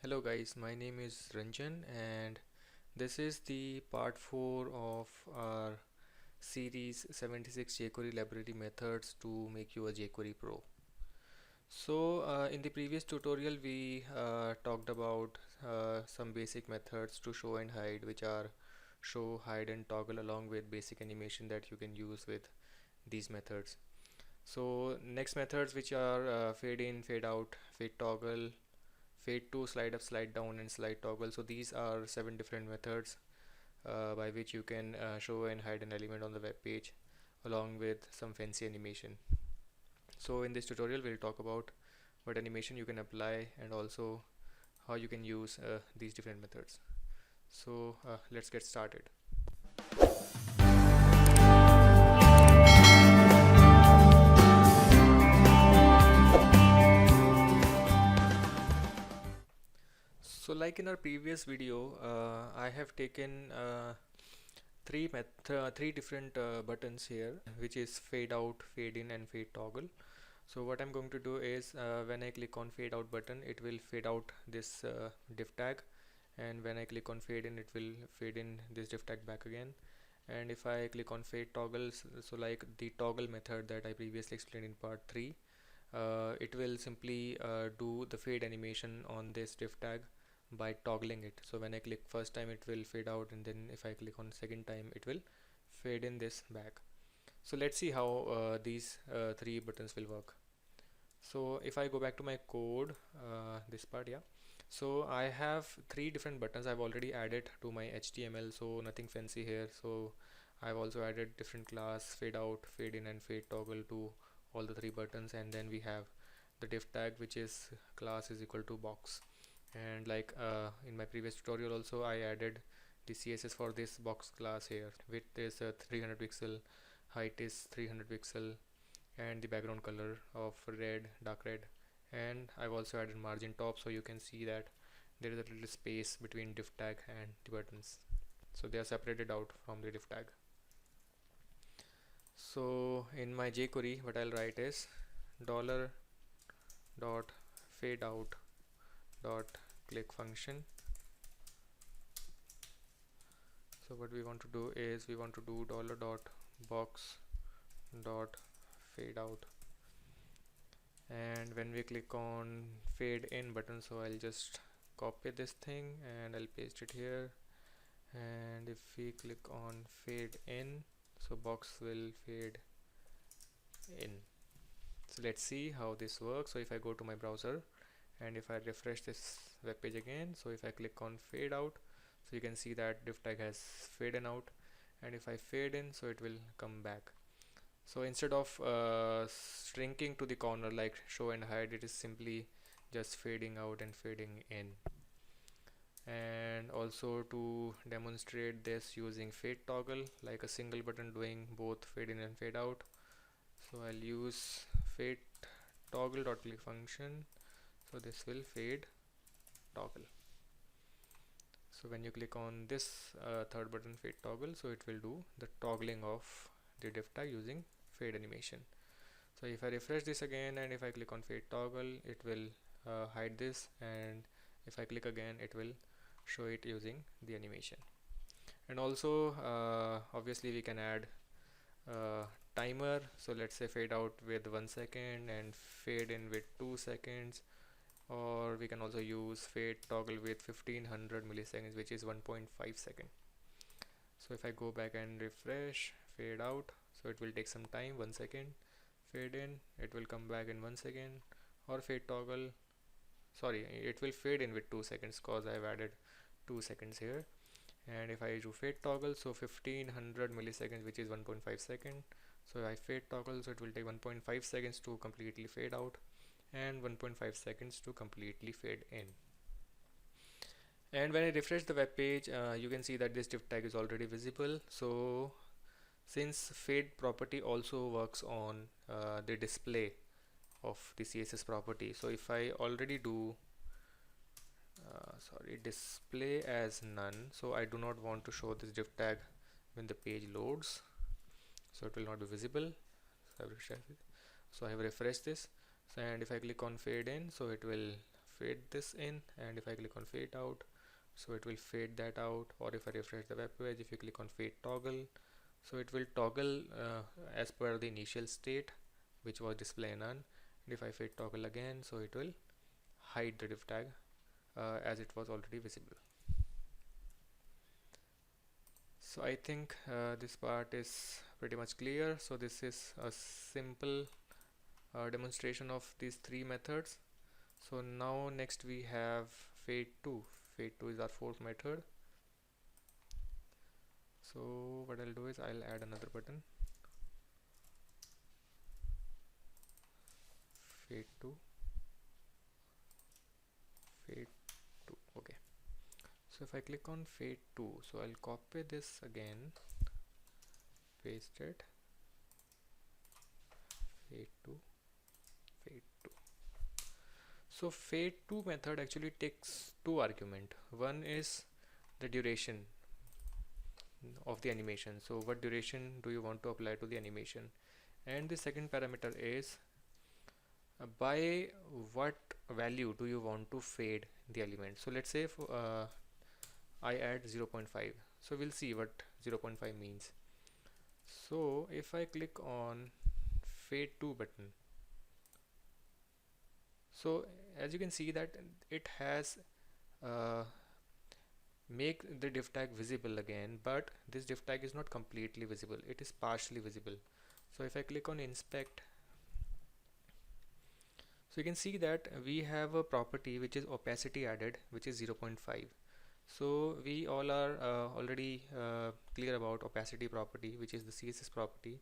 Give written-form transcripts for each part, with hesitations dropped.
Hello guys, my name is Ranjan and this is the part 4 of our series 76 jQuery library methods to make you a jQuery Pro. In the previous tutorial we talked about some basic methods to show and hide, which are show, hide and toggle, along with basic animation that you can use with these methods. So next methods, which are fade in, fade out, fade toggle, fade to, slide up, slide down and slide toggle. So these are 7 different methods by which you can show and hide an element on the web page along with some fancy animation. So in this tutorial we'll talk about what animation you can apply and also how you can use these different methods. Let's get started. So like in our previous video, I have taken three different buttons here, which is fade out, fade in and fade toggle. So what I'm going to do is when I click on fade out button, it will fade out this div tag, and when I click on fade in, it will fade in this div tag back again. And if I click on fade toggles, so like the toggle method that I previously explained in part 3, it will simply do the fade animation on this div tag by toggling it. So when I click first time, it will fade out, and then if I click on second time, it will fade in this back. So let's see how these three buttons will work. So if I go back to my code, this part, yeah. So I have three different buttons I've already added to my HTML, so nothing fancy here. So I've also added different class, fade out, fade in and fade toggle to all the three buttons, and then we have the div tag, which is class is equal to box. And like in my previous tutorial also, I added the CSS for this box class here. Width is 300 pixel, height is 300 pixel, and the background color of red, dark red. And I've also added margin top, so you can see that there is a little space between div tag and the buttons, so they are separated out from the div tag. So in my jQuery, what I'll write is dollar dot fade out dot click function. So what we want to do is we want to do dollar dot box dot fade out, and when we click on fade in button, so I'll just copy this thing and I'll paste it here. And if we click on fade in, so box will fade in. So let's see how this works. So if I go to my browser and if I refresh this web page again, so if I click on fade out, so you can see that div tag has faded out, and if I fade in, so it will come back. So instead of shrinking to the corner like show and hide, it is simply just fading out and fading in. And also to demonstrate this using fade toggle, like a single button doing both fade in and fade out, so I'll use fade toggle dot click function. So this will fade toggle. So when you click on this third button, fade toggle, so it will do the toggling of the div tag using fade animation. So if I refresh this again and if I click on fade toggle, it will hide this, and if I click again, it will show it using the animation. And also obviously we can add timer. So let's say fade out with 1 second and fade in with 2 seconds, or we can also use fade toggle with 1500 milliseconds, which is 1.5 second. So if I go back and refresh fade out, so it will take some time, 1 second. Fade in, it will come back in 1 second. Or fade toggle, sorry, it will fade in with 2 seconds because I've added 2 seconds here. And if I do fade toggle, so 1500 milliseconds, which is 1.5 second. So I fade toggle, so it will take 1.5 seconds to completely fade out and 1.5 seconds to completely fade in. And when I refresh the web page, you can see that this div tag is already visible. So since fade property also works on the display of the CSS property, so if I already do display as none, so I do not want to show this div tag when the page loads, so it will not be visible. So I have refreshed this. So and if I click on fade in, so it will fade this in, and if I click on fade out, so it will fade that out. Or if I refresh the web page, if you click on fade toggle, so it will toggle as per the initial state, which was display none. And if I fade toggle again, so it will hide the div tag as it was already visible. So I think this part is pretty much clear. So this is a simple demonstration of these three methods. So now next we have fade 2. Fade 2 is our fourth method. So what I'll do is I'll add another button, fade 2, fade 2. Okay, so if I click on fade 2, so I'll copy this again, paste it, fade 2, fade 2. So fade 2 method actually takes two arguments. One is the duration of the animation. So what duration do you want to apply to the animation? And the second parameter is by what value do you want to fade the element. So let's say if, I add 0.5, so we'll see what 0.5 means. So if I click on fade 2 button, so as you can see that it has make the div tag visible again, but this div tag is not completely visible, it is partially visible. So if I click on inspect, so you can see that we have a property which is opacity added, which is 0.5. So we all are already clear about opacity property, which is the CSS property.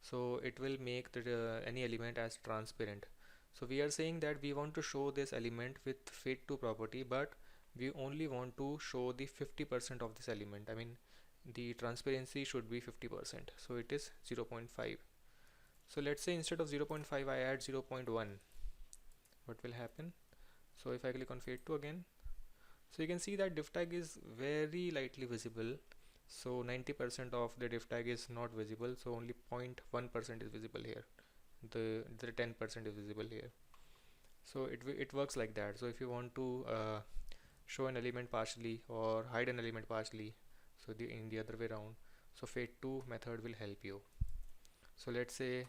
So it will make the any element as transparent. So we are saying that we want to show this element with fade to property, but we only want to show the 50% of this element. I mean, the transparency should be 50%. So it is 0.5. So let's say instead of 0.5 I add 0.1. What will happen? So if I click on fade to again, so you can see that div tag is very lightly visible. So 90% of the div tag is not visible, so only 0.1% is visible here. The 10% is visible here. So it works like that. So if you want to show an element partially or hide an element partially, so in the other way around, so fade to method will help you. So let's say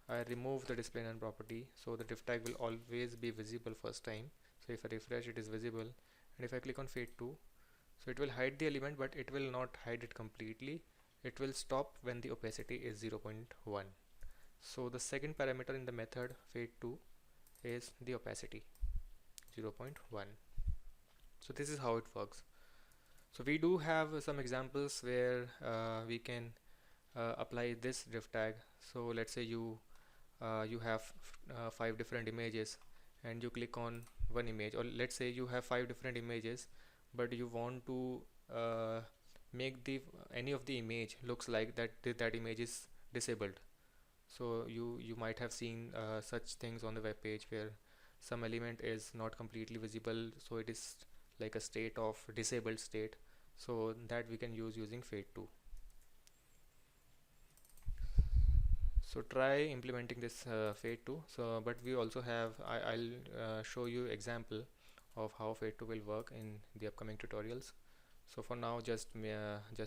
I remove the display none property, so the div tag will always be visible first time. So if I refresh, it is visible, and if I click on fade to, so it will hide the element, but it will not hide it completely. It will stop when the opacity is 0.1. So the second parameter in the method fade to is the opacity 0.1. So this is how it works. So we do have some examples where we can apply this div tag. So let's say you have 5 different images and you click on one image, or let's say you have 5 different images but you want to make the any of the image looks like that image is disabled. So you might have seen such things on the web page where some element is not completely visible, so it is like a state of disabled state. So that we can use using fade to. So try implementing this fade to. So but we also have I'll show you example of how fade to will work in the upcoming tutorials. So for now, just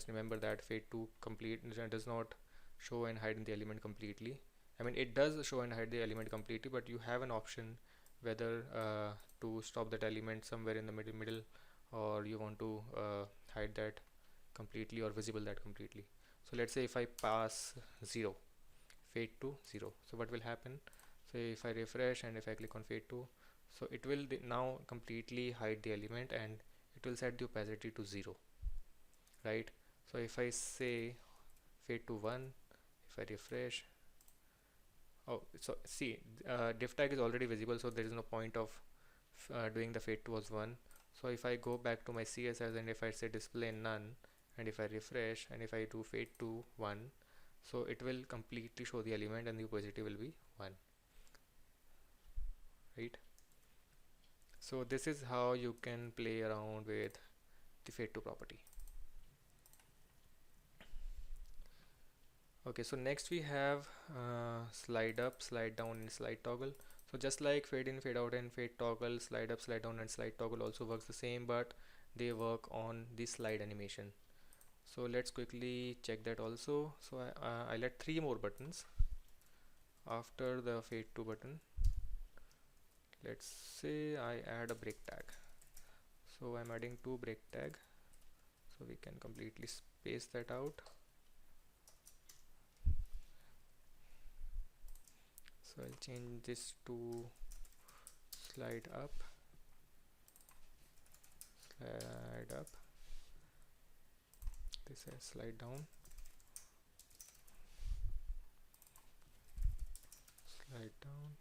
remember that fade to complete does not show and hide the element completely. I mean, it does show and hide the element completely, but you have an option whether to stop that element somewhere in the middle, or you want to hide that completely or visible that completely. So let's say if I pass 0, fade to 0, so what will happen? So if I refresh and if I click on fade to, so it will now completely hide the element and it will set the opacity to 0, right? So if I say fade to 1, if I refresh, oh, so see, div tag is already visible, so there is no point of doing the fade towards 1. So if I go back to my CSS and if I say display none, and if I refresh and if I do fade to 1, so it will completely show the element and the opacity will be 1, right? So this is how you can play around with the fade to property. Okay, so next we have slide up, slide down, and slide toggle. So just like fade in, fade out and fade toggle, slide up, slide down and slide toggle also works the same, but they work on the slide animation. So let's quickly check that also. So I let 3 more buttons after the fade to button. Let's say I add a break tag. So I'm adding 2 break tag, so we can completely space that out. So I'll change this to slide up, slide up. This is slide down, slide down,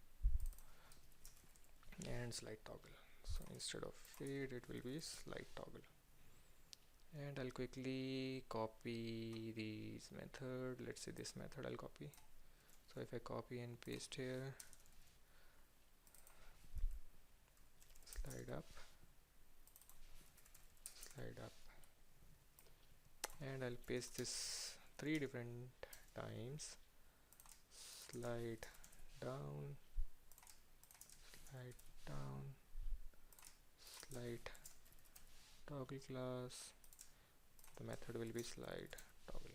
and slide toggle. So instead of fade, it will be slide toggle. And I'll quickly copy these method. Let's say this method I'll copy. So if I copy and paste here, slide up, slide up, and I'll paste this 3 different times. Slide down, slide down, slide toggle class. The method will be slide toggle.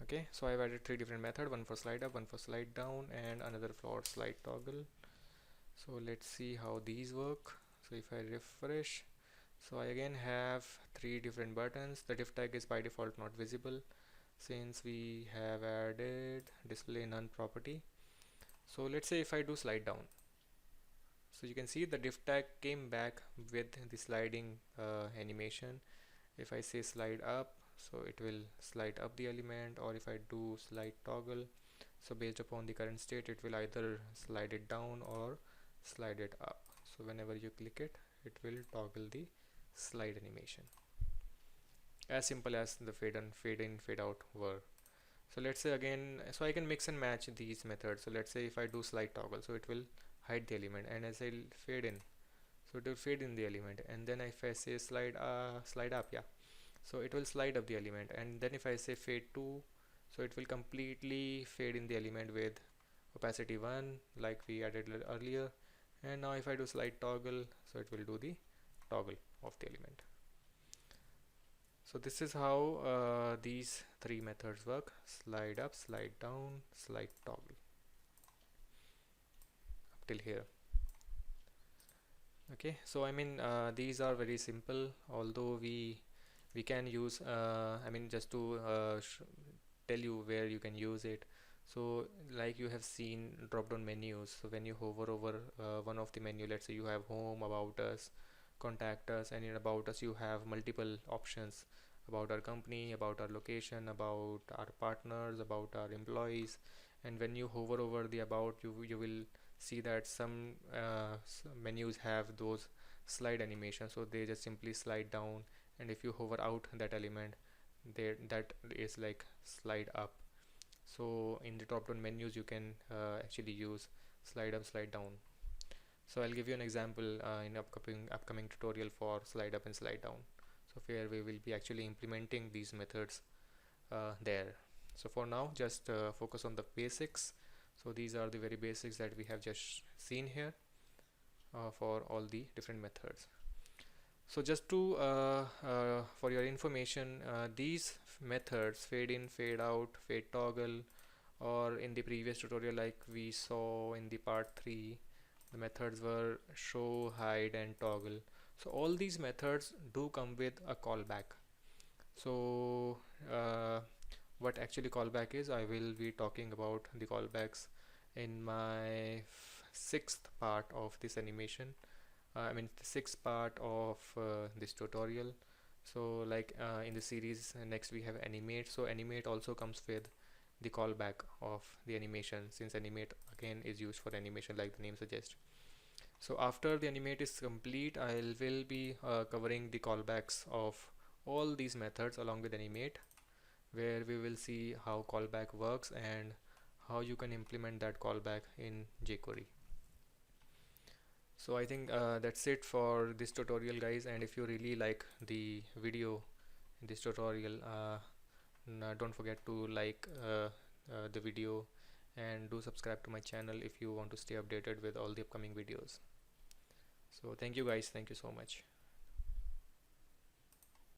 Okay, so I've added 3 different methods, one for slide up, one for slide down, and another for slide toggle. So let's see how these work. So if I refresh, so I again have 3 different buttons. The div tag is by default not visible since we have added display none property. So let's say if I do slide down, so you can see the div tag came back with the sliding animation. If I say slide up, so it will slide up the element, or if I do slide toggle, so based upon the current state it will either slide it down or slide it up. So whenever you click it, it will toggle the slide animation, as simple as the fade in, fade out were. So let's say again, so I can mix and match these methods. So let's say if I do slide toggle, so it will hide the element, and as I fade in, so it will fade in the element, and then if I say slide up, yeah, so it will slide up the element, and then if I say fade to, so it will completely fade in the element with opacity 1 like we added earlier. And now if I do slide toggle, so it will do the toggle of the element. So this is how these 3 methods work: slide up, slide down, slide toggle, up till here. Okay, so I mean these are very simple, although we can use I mean just to tell you where you can use it. So like you have seen drop down menus, so when you hover over one of the menu, let's say you have home, about us, contact us, and in about us you have multiple options: about our company, about our location, about our partners, about our employees. And when you hover over the about, you will see that some menus have those slide animation, so they just simply slide down, and if you hover out that element, there that is like slide up. So in the drop down menus you can actually use slide up, slide down. So I'll give you an example in upcoming tutorial for slide up and slide down, so where we will be actually implementing these methods there. So for now, just focus on the basics. So these are the very basics that we have just seen here for all the different methods. So just to for your information, these methods, fade in, fade out, fade toggle, or in the previous tutorial like we saw in the part 3, the methods were show, hide, and toggle. So all these methods do come with a callback. So what actually callback is, I will be talking about the callbacks in my 6th part of this animation. I mean the 6th part of this tutorial. So like in the series next we have animate. So animate also comes with the callback of the animation, since animate again is used for animation like the name suggests. So after the animate is complete, I will be covering the callbacks of all these methods along with animate, where we will see how callback works and how you can implement that callback in jQuery. So I think that's it for this tutorial, guys. And if you really like the video in this tutorial, don't forget to like the video and do subscribe to my channel if you want to stay updated with all the upcoming videos. So thank you guys, thank you so much.